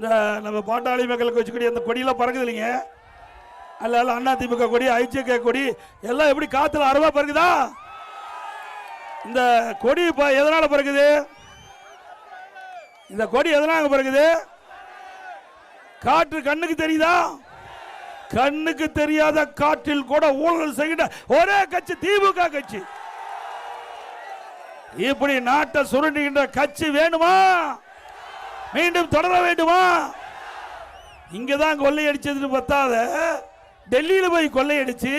இந்த நம்ம பாட்டாளி மக்களுக்கு வச்சுக்கூடிய அந்த கொடியெல்லாம் பறக்குது இல்லைங்க. அல்ல அண்ணா திமுக கொடி, ஐஜேகே கொடி எல்லாம் எப்படி காத்துல அறவா பறக்குதா? இந்த கொடி எதனால பறக்குது? இந்த கொடி எதனால பறக்குது? காற்று கண்ணுக்கு தெரியுதா? கண்ணுக்கு தெரியாத காற்றில் கூட ஊழல் செய்கிற ஒரே கட்சி திமுக கட்சி. இப்படி நாட்டை சுருண்டுகின்ற கட்சி வேணுமா? மீண்டும் தொடர வேண்டுமா? இங்கதான் கொள்ளையடிச்சது பத்தாத டெல்லியில போய் கொள்ளையடிச்சு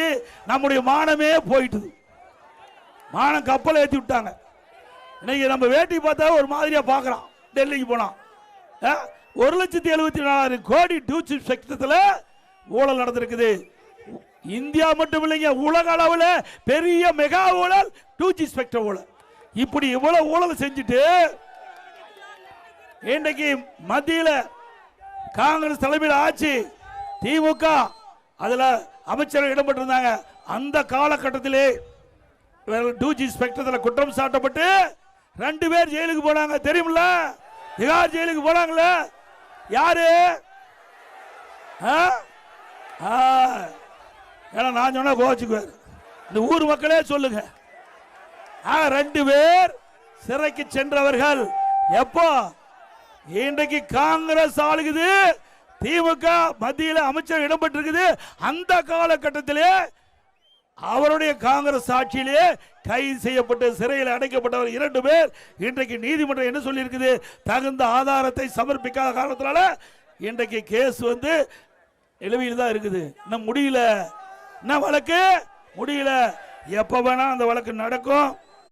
நம்முடைய மானமே போயிட்டுது. மானம் கப்பலை ஏற்றி விட்டாங்க. இன்னைக்கு நம்ம வேட்டி பார்த்தா ஒரு மாதிரியா பார்க்கறான். டெல்லிக்கு போனா 1,74,000 கோடி டூச்சிப் செக்டத்தில் ஊழல் நடந்திருக்குது. இந்தியா மட்டும் இல்லைங்க, உலக அளவில் பெரிய மெகா ஊழல் டூஜி ஸ்பெக்டர் ஊழல். இப்படி இவ்வளவு ஊழல் செஞ்சுட்டு இன்றைக்கு மத்தியில் காங்கிரஸ் தலைமையில் ஆட்சி, திமுக அதுல அமைச்சர்கள் இடம்பெற்றிருந்தாங்க. அந்த காலகட்டத்திலே டூஜி ஸ்பெக்டத்தில் குற்றம் சாட்டப்பட்டு 2 பேர் ஜெயிலுக்கு போனாங்க. தெரியுமில்ல? திகார் ஜெயிலுக்கு போனாங்கள. யாரு? ஏன்னா நான் சொன்னா கோச்சுக்குவார். இந்த ஊர் மக்களே சொல்லுங்க. 2 பேர் சிறைக்கு சென்றவர்கள். எப்போ? இன்றைக்கு காங்கிரஸ் ஆளுகுது, திமுக மத்தியில் அமைச்சர் இடம்பெற்றிருக்குது. அந்த காலகட்டத்திலே அவருடைய காங்கிரஸ் ஆட்சியிலே கைது செய்யப்பட்டு சிறையில் அடைக்கப்பட்டவர் 2 பேர். இன்றைக்கு நீதிமன்றம் என்ன சொல்லி இருக்குது? தகுந்த ஆதாரத்தை சமர்ப்பிக்காத காரணத்தினால இன்றைக்கு கேஸ் நிலுவையில் தான் இருக்குது. இன்னும் முடியல. என்ன வழக்கு முடியல. எப்ப வேணா அந்த வழக்கு நடக்கும்.